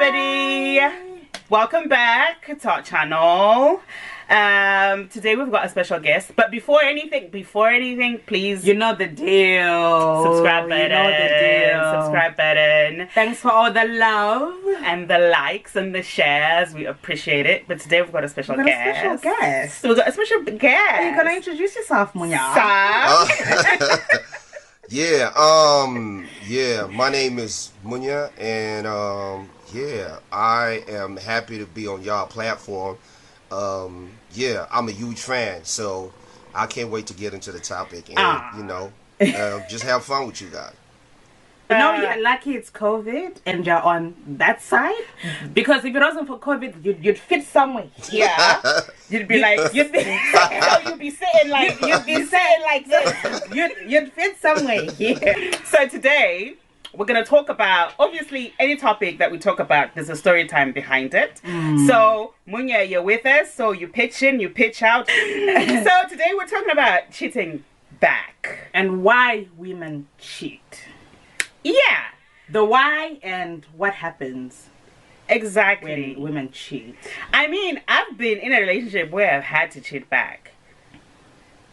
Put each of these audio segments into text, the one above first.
everybody. Welcome back to our channel. Today we've got a special guest, but before anything, please, you know the deal. Subscribe button. You know the deal. Subscribe button. Thanks for all the love and the likes and the shares. We appreciate it. But today we've got a special guest. We've got a special guest. Are you gonna introduce yourself, Munya? Yeah, my name is Munya, and I am happy to be on y'all platform. I'm a huge fan, so I can't wait to get into the topic and just have fun with you guys. You know, you're lucky it's COVID and you're on that side, because if it wasn't for COVID, you'd fit somewhere. Yeah, you'd be like you'd be sitting like this. You'd fit somewhere. Yeah. So today we're gonna talk about, obviously, any topic that we talk about, there's a story time behind it. So Munya, you're with us, so you pitch in, you pitch out. So today we're talking about cheating back and why women cheat. Yeah, the why and what happens exactly when women cheat. I mean, I've been in a relationship where I've had to cheat back.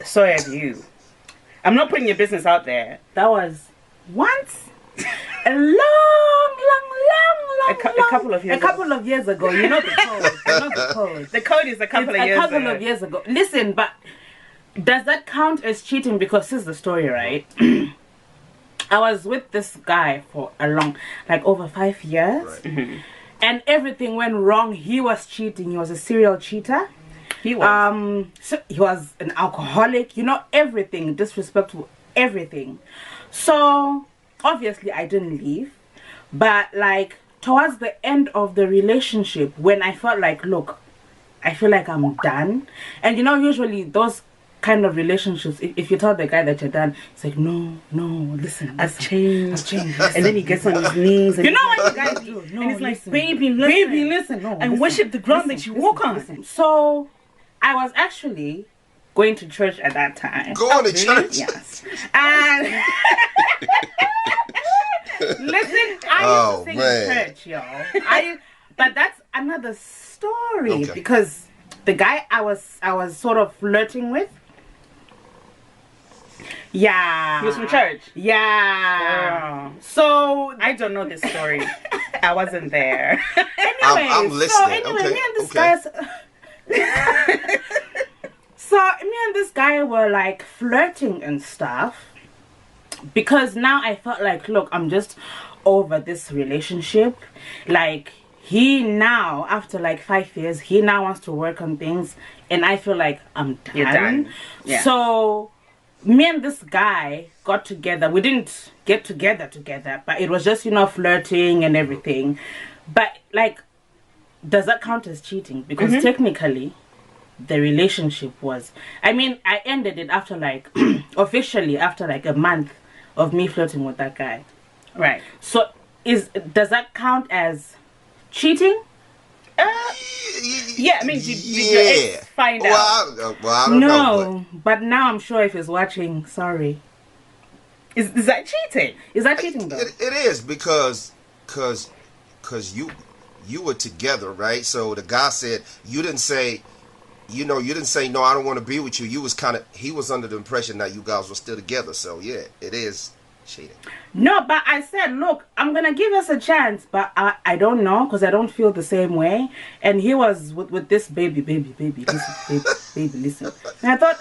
So have you. I'm not putting your business out there. That was once a couple of years ago. You know the code. You know the code. The code is a couple of years ago. Listen, but does that count as cheating? Because this is the story, right? I was with this guy for over 5 years, right. And everything went wrong. He was cheating. He was a serial cheater. He was. So he was an alcoholic. You know, everything, disrespectful, everything. So obviously I didn't leave, but towards the end of the relationship, when I felt like, look, I feel like I'm done, and you know, usually those kind of relationships, if you tell the guy that you're done, it's like, no, listen, I've changed. And then he gets on his knees, and you know what you guys do? No, and it's like, listen. baby, listen, no, and worship the ground that you walk on. Listen. So I was actually going to church at that time. Going to church? Yes. And listen, I used to sing in church, y'all. But that's another story, because the guy I was sort of flirting with, he was from church. Yeah. Girl. So I don't know this story. I wasn't there. Anyway, I'm listening. me and this guy. So me and this guy were flirting and stuff, because now I felt like, look, I'm just over this relationship. He now, after 5 years, he now wants to work on things, and I feel like I'm done. You're done. Yeah. So me and this guy got together. We didn't get together, but it was just, flirting and everything. But does that count as cheating? Because technically the relationship was, I ended it after officially after a month of me flirting with that guy. Right. So does that count as cheating? Yeah, I mean, did your ex find out? I don't know. No, but now I'm sure if he's watching, sorry. Is that cheating? Is that cheating though? It is, because you were together, right? So the guy said, you didn't say no, I don't want to be with you. He was under the impression that you guys were still together. So yeah, it is cheating. No, but I said, look, I'm gonna give us a chance, but I don't know, because I don't feel the same way. And he was with this baby, listen, baby, listen. And I thought,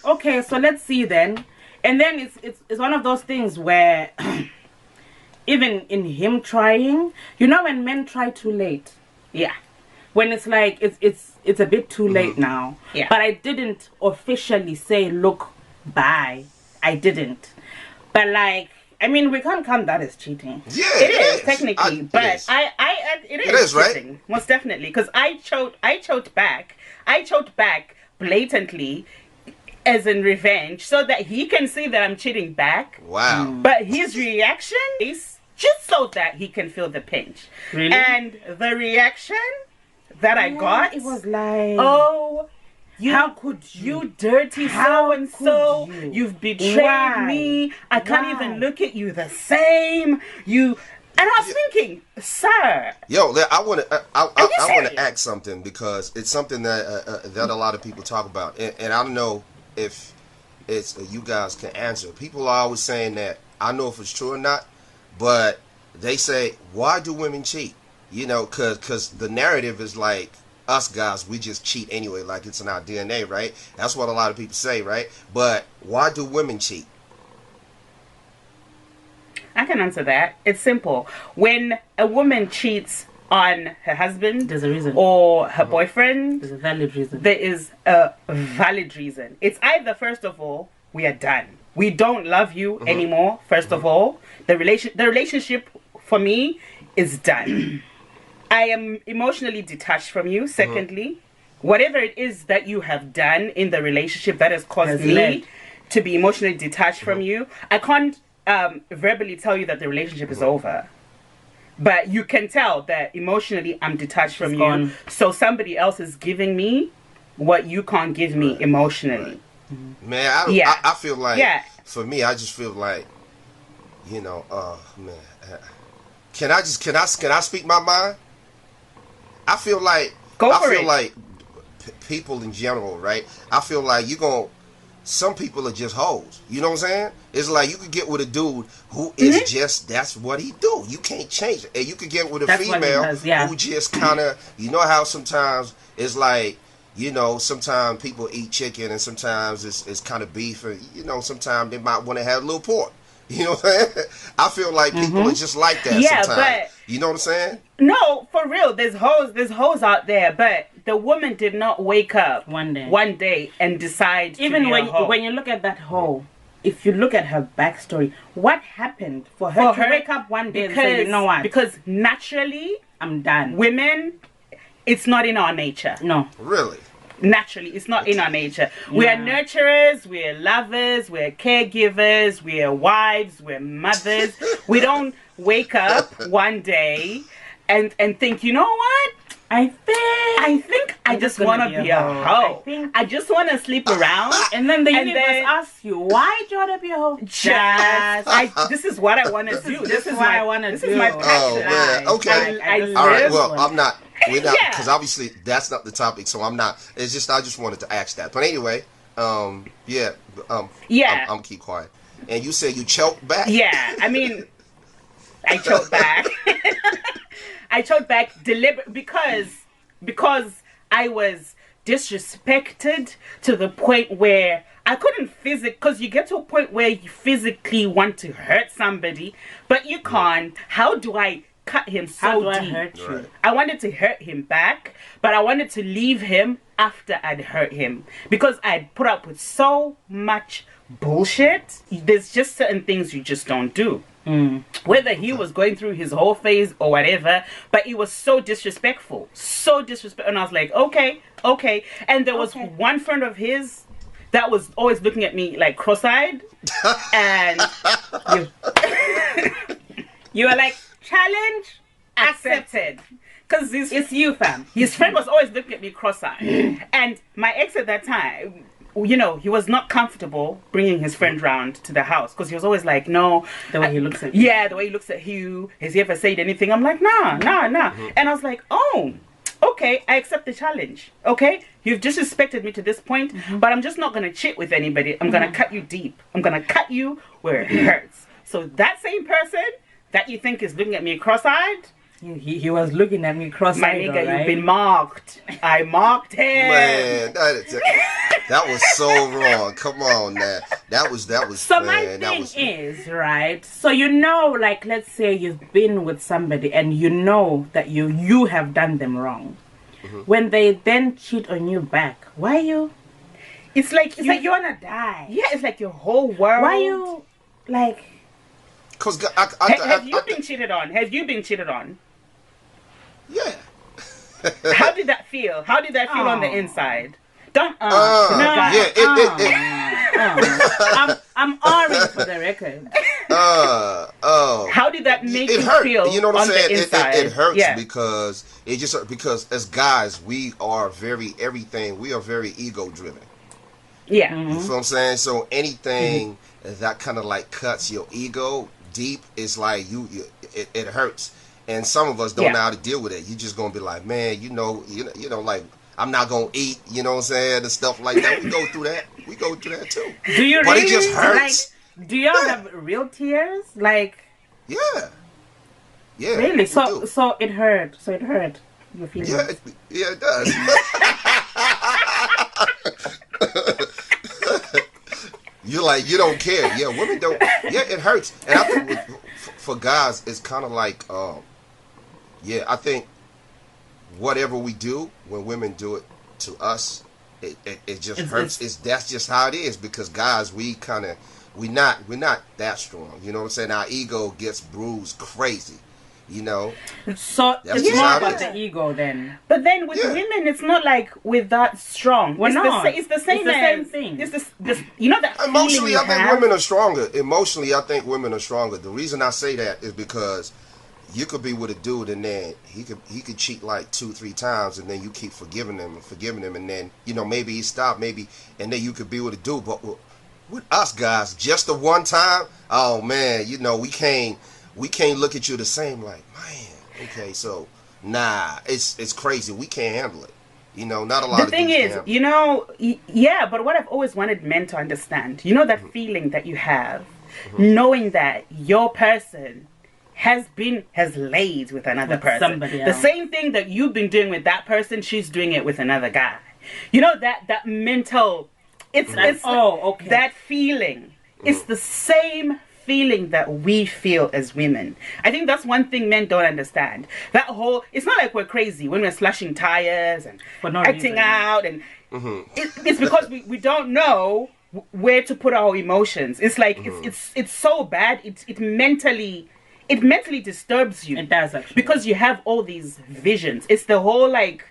okay, so let's see then. And then it's one of those things where even in him trying, you know, when men try too late, yeah, when it's it's a bit too late now. Yeah. But I didn't officially say, look, bye. I didn't. But we can't count that as cheating. Yeah, it is technically, but it is cheating, right? Most definitely, because I choked back blatantly, as in revenge, so that he can see that I'm cheating back. Wow. But his reaction is just so that he can feel the pinch. Really? And the reaction that I got, it was like, oh, how could you dirty so and so? You've betrayed Why? me. I can't even look at you the same. You And I was thinking, sir. Yo, I want to I want to serious? ask something because it's something that that a lot of people talk about, and I don't know if it's you guys can answer. People are always saying that. I don't know if it's true or not, but they say, why do women cheat? You know, because the narrative is like us guys, we just cheat anyway, like it's in our DNA, right? That's what a lot of people say, right? But why do women cheat? I can answer that. It's simple. When a woman cheats on her husband, There's a reason. or her boyfriend, There's a valid reason. there is a valid reason. It's either, first of all, we are done. We don't love you anymore. First of all, the relationship for me is done. I am emotionally detached from you. Secondly, whatever it is that you have done in the relationship that has caused Has me led. to be emotionally detached from you, I can't verbally tell you that the relationship is over. But you can tell that emotionally I'm detached from It's you. gone. So somebody else is giving me what you can't give me emotionally. Man, I feel like, Yeah. for me, I just feel like, you know, man, can I speak my mind? I feel like, Go I for feel it. like people in general, right? I feel like some people are just hoes. You know what I'm saying? It's like you could get with a dude who is just, that's what he do. You can't change it. And you could get with a That's what he female does, yeah. who just kind of, you know how sometimes it's like, you know, sometimes people eat chicken and sometimes it's kind of beef, and you know, sometimes they might want to have a little pork. You know what I'm saying? I feel like people are just like that Yeah, sometimes. but- You know what I'm saying? No, for real. There's hoes out there, but the woman did not wake up One day. and decide. Even to be when a hoe. when you look at that hoe, if you look at her backstory, what happened for her to wake up one day and say, you know what, Because naturally, I'm done. women, it's not in our nature. No. Really? Naturally, it's not in our nature. We are nurturers, we're lovers, we're caregivers, we're wives, we're mothers. We don't wake up one day and think, you know what? I think I I'm just gonna want to be a hoe. I think- I just want to sleep around. And then the And universe then- asks you, why do you want to be a hoe? This is what I want to do. This is what I wanna This do. is my Oh passion. man. Okay. I All right. live- Well, I'm not. We're not, Yeah. because obviously that's not the topic. So I'm not. It's just I just wanted to ask that. But anyway, yeah. Yeah. I'm keep quiet. And you said you choked back. Yeah, I mean, I choked back. I choked back deliberately because I was disrespected to the point where I couldn't because you get to a point where you physically want to hurt somebody, but you can't. How do I cut him so How do I deep? hurt you? Right. I wanted to hurt him back, but I wanted to leave him after I'd hurt him because I'd put up with so much bullshit. There's just certain things you just don't do. Whether he was going through his whole phase or whatever, but it was so disrespectful. And I was like, okay. And there was one friend of his that was always looking at me like cross-eyed. And You were like, challenge accepted. Because it's you, fam. his friend was always looking at me cross-eyed. And my ex at that time, you know, he was not comfortable bringing his friend round to the house because he was always like, no. The way he looks at you. Yeah, the way he looks at you. Has he ever said anything? I'm like, nah. And I was like, oh, okay, I accept the challenge. Okay, you've disrespected me to this point, but I'm just not going to cheat with anybody. I'm going to cut you deep. I'm going to cut you where it hurts. So that same person that you think is looking at me cross-eyed, He was looking at me my cross-eyed, nigga, right? you've been marked. I marked him. Man, that was so wrong. Come on, now. That was. So man, my that thing was, is, right, so you know, like, let's say you've been with somebody and you know that you have done them wrong. When they then cheat on you back, why you? It's like It's like you wanna die. Yeah, it's like your whole world. Why you, like? Cause Have you been cheated on? Have you been cheated on? Yeah. How did that feel? How did that feel on the Oh. inside? Don't No. Yeah. I'm orange for the record. How did that make It you hurt. feel? You know what I'm on saying? The inside? It hurts Yeah. because because as guys we are very ego driven. Yeah. You feel what I'm saying? So anything that kind of like cuts your ego deep, it's like it hurts. And some of us don't Yeah. know how to deal with it. You just gonna be like, man, like I'm not gonna eat, you know what I'm saying, and stuff like that. We go through that. We go through that too. Do you But really? it just hurts. Like, do y'all have real tears? Like, Yeah. Yeah. really? we So do. so it hurt. So it hurt. Your feelings. Yeah, it does. You're like, you don't care. Yeah, women don't. Yeah, it hurts. And I think for guys, it's kind of like, yeah, I think whatever we do, when women do it to us, it just hurts. That's just how it is, because guys, we're not that strong. You know what I'm saying? Our ego gets bruised crazy. You know. So That's it's just more how it about is. the ego then. But then with Yeah. women, it's not like we're that strong. We're it's not. It's the same. It's the same as- thing. It's this. You know that feeling Emotionally, you I think have? women are stronger. Emotionally, I think women are stronger. The reason I say that is because you could be with a dude and then he could cheat like 2-3 times, and then you keep forgiving him, and then maybe he stopped, and then you could be with a dude. But with us guys, just the one time, oh man, we can't look at you the same. Like, man, okay, so nah, it's crazy. We can't handle it. Not a lot The of thing dudes is, can handle it. yeah, but what I've always wanted men to understand, that feeling that you have, knowing that your person has laid with another With person. somebody The else. same thing that you've been doing with that person, she's doing it with another guy. That mental, it's Oh, okay. that feeling. It's the same feeling that we feel as women. I think that's one thing men don't understand. It's not like we're crazy when we're slashing tires and For no acting reason. out, and it's because we don't know where to put our emotions. It's like it's so bad. It mentally disturbs you. It does, actually. Because you have all these visions. It's the whole like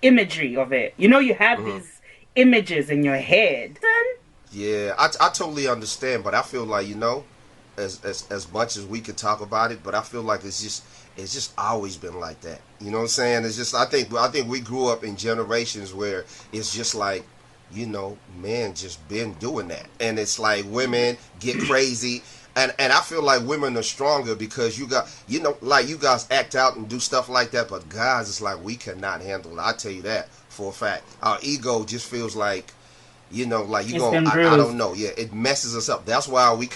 imagery of it. You have these images in your head. Yeah, I totally understand, but I feel like as much as we could talk about it, but I feel like it's just always been like that. You know what I'm saying? It's just I think we grew up in generations where it's just like men just been doing that, and it's like women get crazy. And I feel like women are stronger because you guys act out and do stuff like that, but guys, it's like we cannot handle it. I tell you that for a fact. Our ego just feels like, like you It's going, been I bruised. don't know. Yeah, it messes us up. That's why we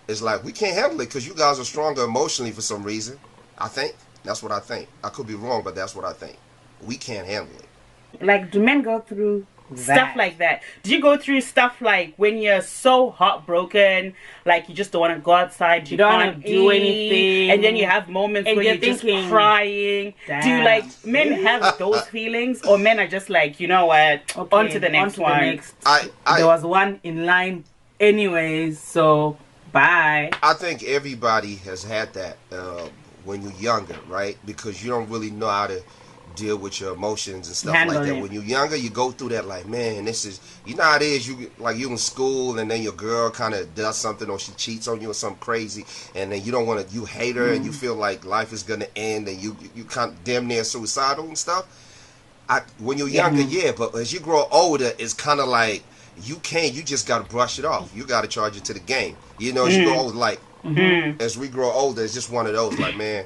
it's like we can't handle it because you guys are stronger emotionally for some reason. I think that's what I think. I could be wrong, but that's what I think. We can't handle it. Like, do men go through Stuff like that. Do you go through stuff like when you're so heartbroken, like you just don't want to go outside, you don't can't wanna do eat, anything, and then you have moments and where you're you're just thinking, crying? Do you damn. men have those feelings, or men are just like, you know what, on to the next one? There was one in line anyways, so bye. I think everybody has had that when you're younger, right? Because you don't really know how to deal with your emotions and stuff Handle like that. it. When you're younger, you go through that like, man, this is, how it is. You in school, and then your girl kind of does something, or she cheats on you or something crazy, and then you don't want to, you hate her, and you feel like life is gonna end, and you kind of damn near suicidal and stuff. When you're younger, yeah, but as you grow older, it's kind of like you just got to brush it off. You got to charge it to the game. As you grow older, like as we grow older, it's just one of those like, man,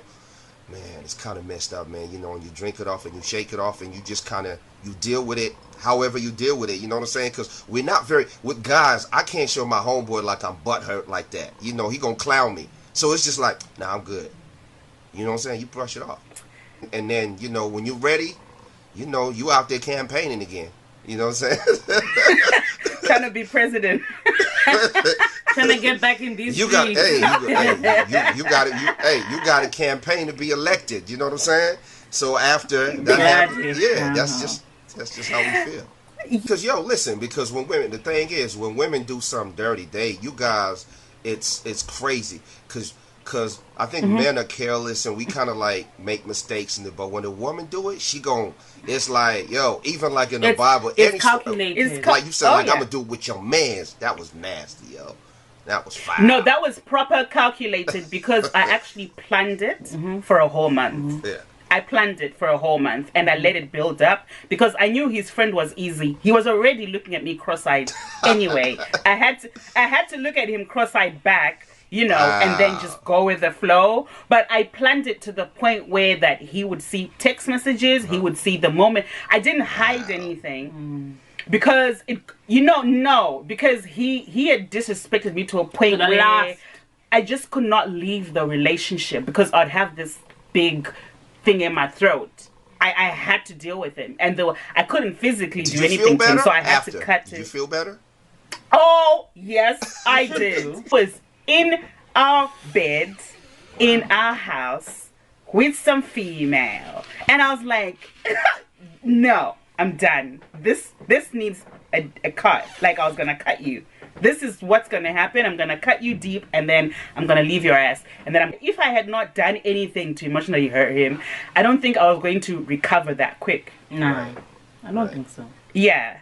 it's kind of messed up, man. And you drink it off and you shake it off, and you just kind of you deal with it however you deal with it. You know what I'm saying? Because we're not with guys. I can't show my homeboy like I'm butthurt like that. He gonna clown me. So it's just like, nah, I'm good. You know what I'm saying? You brush it off, and then when you're ready, you out there campaigning again. You know what I'm saying? Trying to be president. Trying to get back in these You got, streets. you got a campaign to be elected. You know what I'm saying? So after that happens, that's just how we feel. Because listen, because the thing is, when women do something dirty, you guys, it's crazy. Because I think men are careless and we kind of like make mistakes but when a woman do it, it's like, even like in the Bible, It's calculated. like you said, I'm yeah. gonna do it with your mans. That was nasty, That was fire. No, that was proper calculated because I actually planned it for a whole month. Yeah. I planned it for a whole month and I let it build up because I knew his friend was easy. He was already looking at me cross-eyed anyway. I had to look at him cross-eyed back you know, and then just go with the flow. But I planned it to the point where that he would see text messages, he would see the moment. I didn't hide anything. Because because he had disrespected me to a point where I just could not leave the relationship because I'd have this big thing in my throat. I had to deal with him, and though I couldn't physically do anything to him, so I had to cut it. Did you feel better? Oh yes, I did. It was in our bed, in our house, with some female, and I was like, no. I'm done. This needs a cut. Like I was gonna cut you. This is what's gonna happen. I'm gonna cut you deep, and then I'm gonna leave your ass. And then if I had not done anything to emotionally hurt him, I don't think I was going to recover that quick. No, I don't think so. Yeah.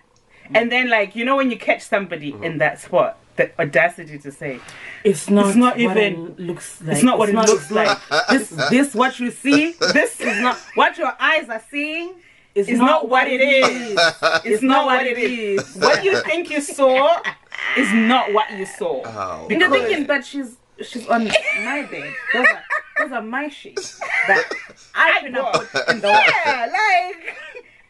And then when you catch somebody in that spot, the audacity to say, it's not what even it looks like. It's not what it looks like. This what you see. This is not what your eyes are seeing. It's not what it is. It's not what it is. What you think you saw is not what you saw. Oh. And the thing is that she's on my bed. Those are my sheets that I've been put in the water. Yeah,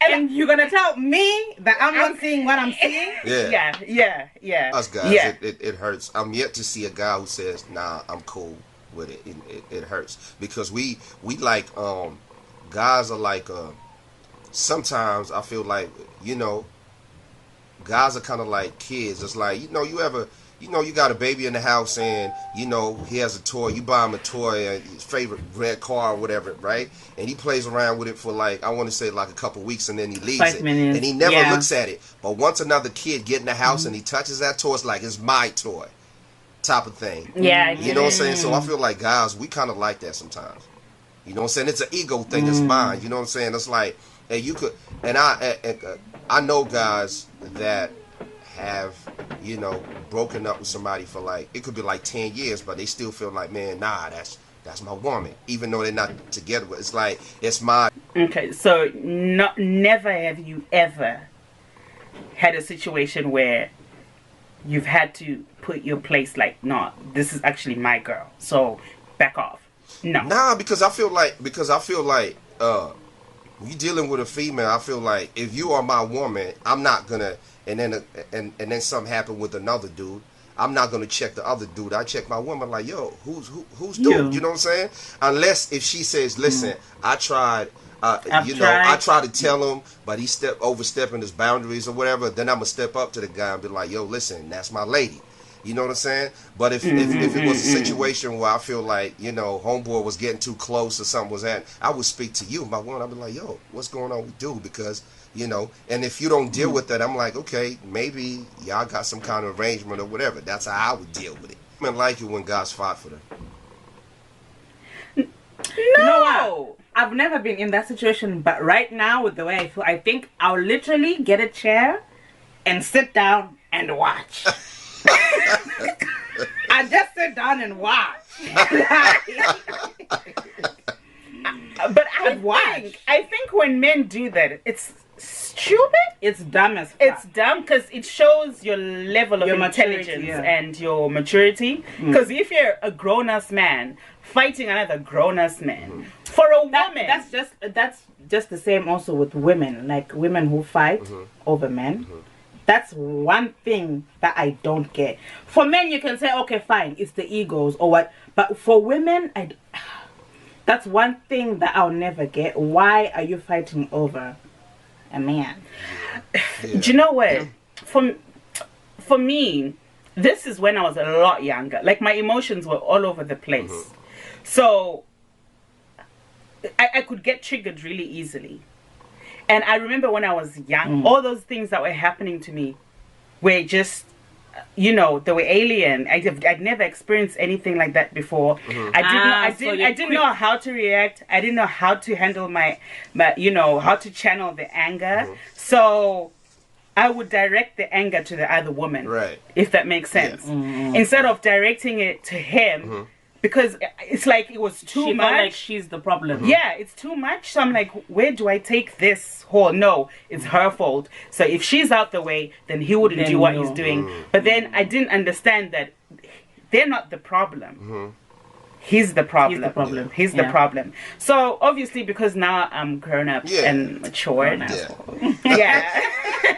and you're gonna tell me that I'm not seeing what I'm seeing? Yeah. Us guys, yeah. It hurts. I'm yet to see a guy who says, "Nah, I'm cool with it." It hurts because we guys are like. Sometimes I feel like, guys are kind of like kids. It's like, you got a baby in the house and, he has a toy. You buy him a toy, his favorite red car or whatever, right? And he plays around with it for I want to say a couple weeks and then he leaves 5 it. minutes. And he never looks at it. But once another kid get in the house and he touches that toy, it's like it's my toy type of thing. Yeah. You know what I'm saying? So I feel like guys, we kind of like that sometimes. You know what I'm saying? It's an ego thing. It's mine. You know what I'm saying? It's like, and you could, and I know guys that have, broken up with somebody for it could be 10 years, but they still feel like, man, nah, that's my woman, even though they're not together. It's like it's my. Okay, so never have you ever had a situation where you've had to put your place no, this is actually my girl, so back off. No. Nah, because I feel like you dealing with a female, I feel like if you are my woman, I'm not gonna and then something happened with another dude, I'm not gonna check the other dude. I check my woman like, yo, who's dude? You know what I'm saying? Unless if she says, listen, I tried I tried to tell him, but he overstepping his boundaries or whatever, then I'm gonna step up to the guy and be like, yo, listen, that's my lady. You know what I'm saying? But if it was a situation where I feel like, homeboy was getting too close or something was happening, I would speak to you, my one. I'd be like, yo, what's going on with dude? Because, and if you don't deal with that, I'm like, okay, maybe y'all got some kind of arrangement or whatever. That's how I would deal with it. I like it when guys fight for them. No. You know what? I've never been in that situation, but right now with the way I feel, I think I'll literally get a chair and sit down and watch. I just sit down and watch. But I think when men do that, it's stupid. It's dumb as fuck. It's dumb because it shows your level of intelligence and your maturity. Because if you're a grown-ass man fighting another grown-ass man for a woman, that's just the same also with women. Like women who fight over men. That's one thing that I don't get. For men, you can say, okay, fine, it's the egos or what. But for women, that's one thing that I'll never get. Why are you fighting over a man? Yeah. Do you know what? For me, this is when I was a lot younger. My emotions were all over the place. So I could get triggered really easily. And I remember when I was young, all those things that were happening to me were just, they were alien. I'd never experienced anything like that before. I didn't know how to react. I didn't know how to handle my how to channel the anger. So I would direct the anger to the other woman. Right. If that makes sense. Yes. Instead of directing it to him. Because it's like it was too much. Like she's the problem. Yeah, it's too much. So I'm like, where do I take this whole? No, it's her fault. So if she's out the way, then he wouldn't do what he's doing. But then I didn't understand that they're not the problem. He's the problem. He's the problem. He's the Yeah. problem. So obviously, because now I'm grown up Yeah. and matured. Yeah. Yeah.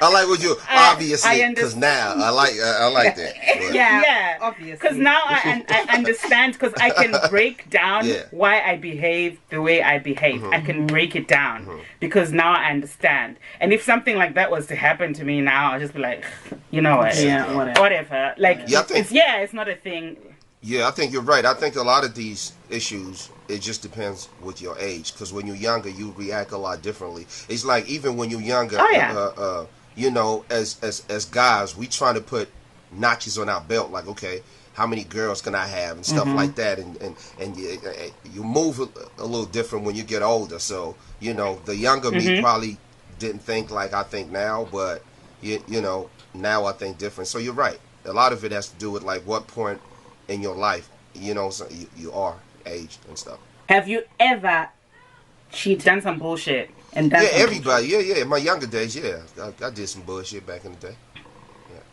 I like what you I obviously because now I like that. But- Yeah, obviously. Because now I understand, because I can break down Yeah. why I behave the way I behave. I can break it down because now I understand. And if something like that was to happen to me now, I'll just be like, you know what? Yeah, whatever. Whatever. Like, Yeah, I think- it's not a thing. Yeah, I think you're right. I think a lot of these issues, it just depends with your age. Because when you're younger, you react a lot differently. It's like even when you're younger, Oh, yeah. you know, as guys, we trying to put notches on our belt. Like, okay, how many girls can I have and stuff like that. And you move a little different when you get older. So, you know, the younger me probably didn't think like I think now. But, you know, now I think different. So you're right. A lot of it has to do with like what point in your life, you know, so you are aged and stuff. Have you ever cheated? Done some bullshit. And done Yeah, some everybody. Yeah. In my younger days, yeah, I did some bullshit back in the day. bullshit?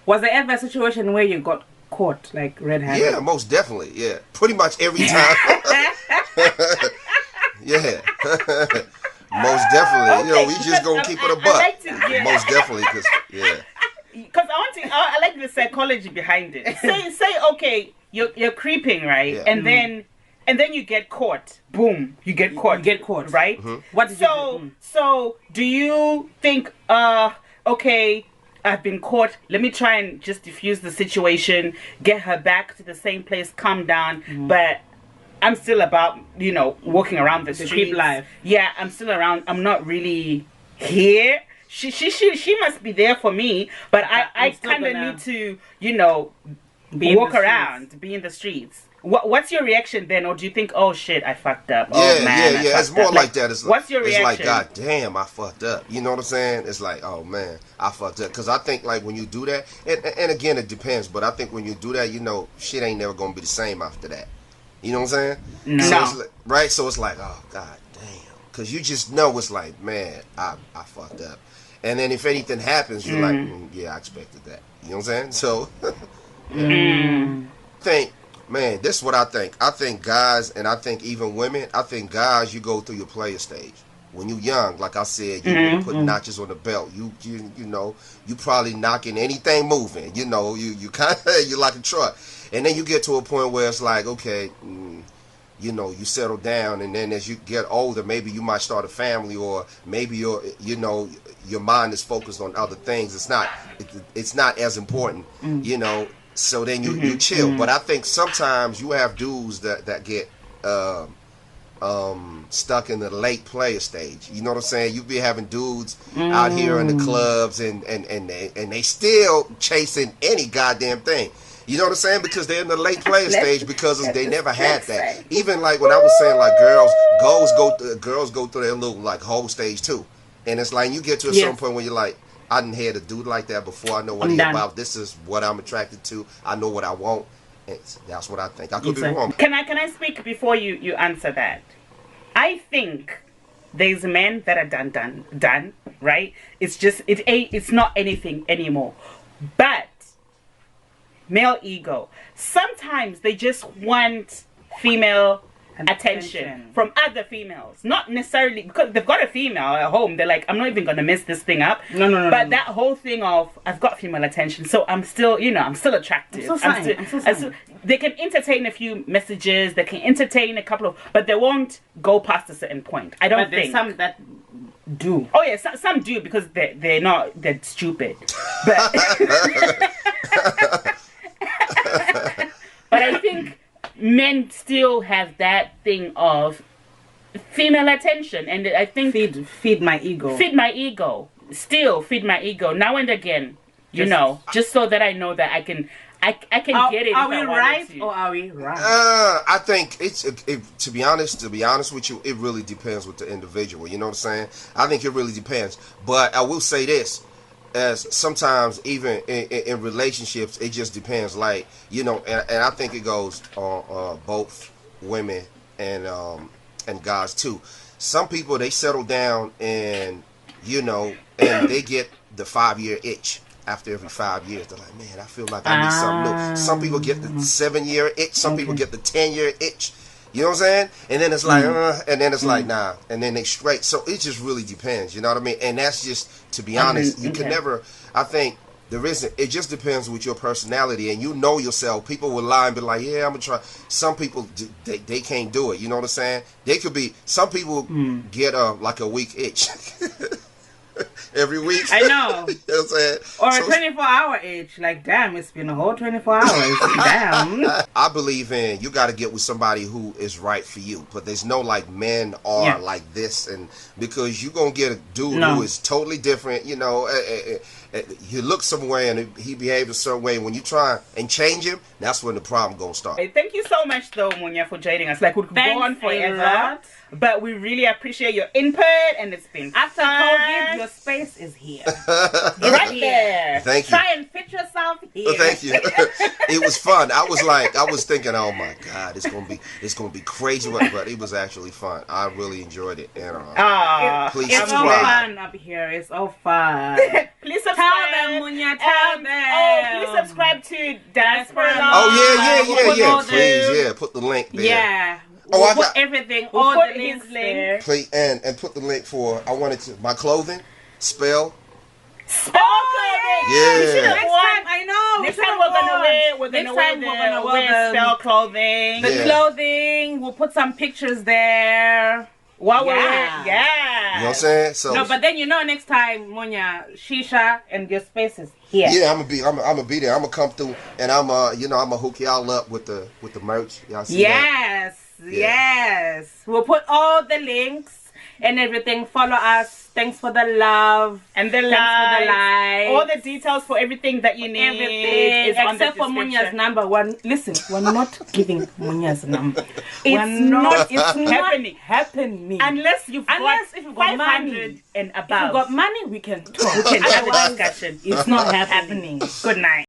Was there ever a situation where you got caught, like red-handed? Yeah, most definitely. Yeah, pretty much every time. Yeah, most definitely. You know, we just gonna keep it a I buck. like to- yeah. Most definitely, cause yeah. Because I like the psychology behind it. Say okay, you're creeping, right? Yeah. And then you get caught. Boom, you get caught. You get caught. right? What did you So do? so do you think okay, I've been caught, let me try and just diffuse the situation, get her back to the same place, calm down, but I'm still about, you know, walking around the The streets. creep life. Yeah, I'm still around. I'm not really here. She must be there for me, but I I'm still kind of gonna need to, you know, Be in walk the streets. around, be in the streets. What's your reaction then, or do you think, oh shit, I fucked up? Yeah, Oh man, I yeah. It's fucked more up. like that. It's like, what's your reaction? It's like, God damn, I fucked up. You know what I'm saying? It's like, oh man, I fucked up. Because I think like when you do that, and again, it depends, but I think when you do that, you know, shit ain't never gonna be the same after that. You know what I'm saying? No. So it's like, right? So it's like, oh God damn. Because you just know it's like, man, I fucked up. And then if anything happens, you're like, yeah, I expected that. You know what I'm saying? So, think, man, this is what I think. I think guys, and I think even women, I think guys, you go through your player stage. When you young, like I said, you put notches on the belt. You know, you probably knocking anything moving. You know, you kind of, you're like a truck. And then you get to a point where it's like, okay, you know, you settle down, and then as you get older, maybe you might start a family, or maybe you know, your mind is focused on other things. It's not as important, you know. So then you chill. But I think sometimes you have dudes that get stuck in the late player stage. You know what I'm saying? You be having dudes out here in the clubs, and they still chasing any goddamn thing. You know what I'm saying? Because they're in the late player stage because they never had that. Even like when I was saying like girls go through their little like whole stage too, and it's like you get to a certain point where you're like, I didn't had a dude like that before. I know what he's about. This is what I'm attracted to. I know what I want. And that's what I think. I could be wrong. Can I speak before you answer that? I think there's men that are done, right? It's just it's not anything anymore. But male ego, sometimes they just want female attention from other females, not necessarily because they've got a female at home. They're like, I'm not even gonna mess this thing up. No. But that whole thing of I've got female attention, so I'm still, you know, I'm still attractive. I'm so fine. They can entertain a few messages, they can entertain a couple of, but they won't go past a certain point. I don't But there's think. some that do. Oh yeah, some do because they're stupid. But but I think men still have that thing of female attention, and I think Feed my ego. feed my ego. Still feed my ego now and again. You know, just so that I know that I can get it. Are if we I wanted right to. or are we wrong? I think to be honest with you, it really depends with the individual. You know what I'm saying? I think it really depends. But I will say this, as sometimes even in relationships, it just depends. Like, you know, and I think it goes on both women and guys too. Some people, they settle down and, you know, and they get the 5-year itch. after every 5 years. They're like, man, I feel like I need something new. Some people get the 7-year itch. Some people get the 10-year itch. You know what I'm saying? And then it's like, and then it's like, nah. And then they straight. So it just really depends. You know what I mean? And that's just, to be honest, you can never, I think, there isn't. It just depends with your personality, and you know yourself. People will lie and be like, "Yeah, I'm gonna try." Some people they can't do it. You know what I'm saying? They could be. Some people get like a week itch every week. I know. You know what I'm saying? Or a 24-hour itch. Like, damn, it's been a whole 24 hours. Damn. I believe in you got to get with somebody who is right for you, but there's no like men are like this, and because you're gonna get a dude who is totally different. You know. You look some way and he behaves a certain way. When you try and change him, that's when the problem gonna start. Hey, thank you so much, though, Munya, for joining us. Like, we could go on forever, but we really appreciate your input, and it's been after COVID, your space is here. Right there. Thank you. Try and fit yourself here. Thank you. It was fun. I was thinking, oh my God, it's gonna be crazy, but it was actually fun. I really enjoyed it, and please it's subscribe. all fun up here. It's all fun. Please subscribe. Tell them, Munya, tell them. Oh, please subscribe to Diaspora Love. Oh yeah. Please, put the link there. Yeah. Oh, we'll put everything. We'll all put the links his there. link. Please, and put the link for. I wanted to my clothing. Spell. Spell clothing. Yeah. We should have Next worn. time, I know. Next time we're gonna wear spell clothing. The clothing. We'll put some pictures there. While we're You know what I'm saying? So no, but then next time, Munya, Shisha and your space is here. yeah, I'm gonna be there. I'm gonna come through, and I'm gonna hook y'all up with the merch. Y'all see that? Yes. We'll put all the links and everything. Follow us. Thanks for the love and the likes. All the details for everything that you need. Everything is on the except for description. Munya's number. Listen, we're not giving Munya's number. It's not happening. Unless you've got if you've got 500 money and above. If you've got money, we can talk. We can have a discussion. It's not happening. Good night.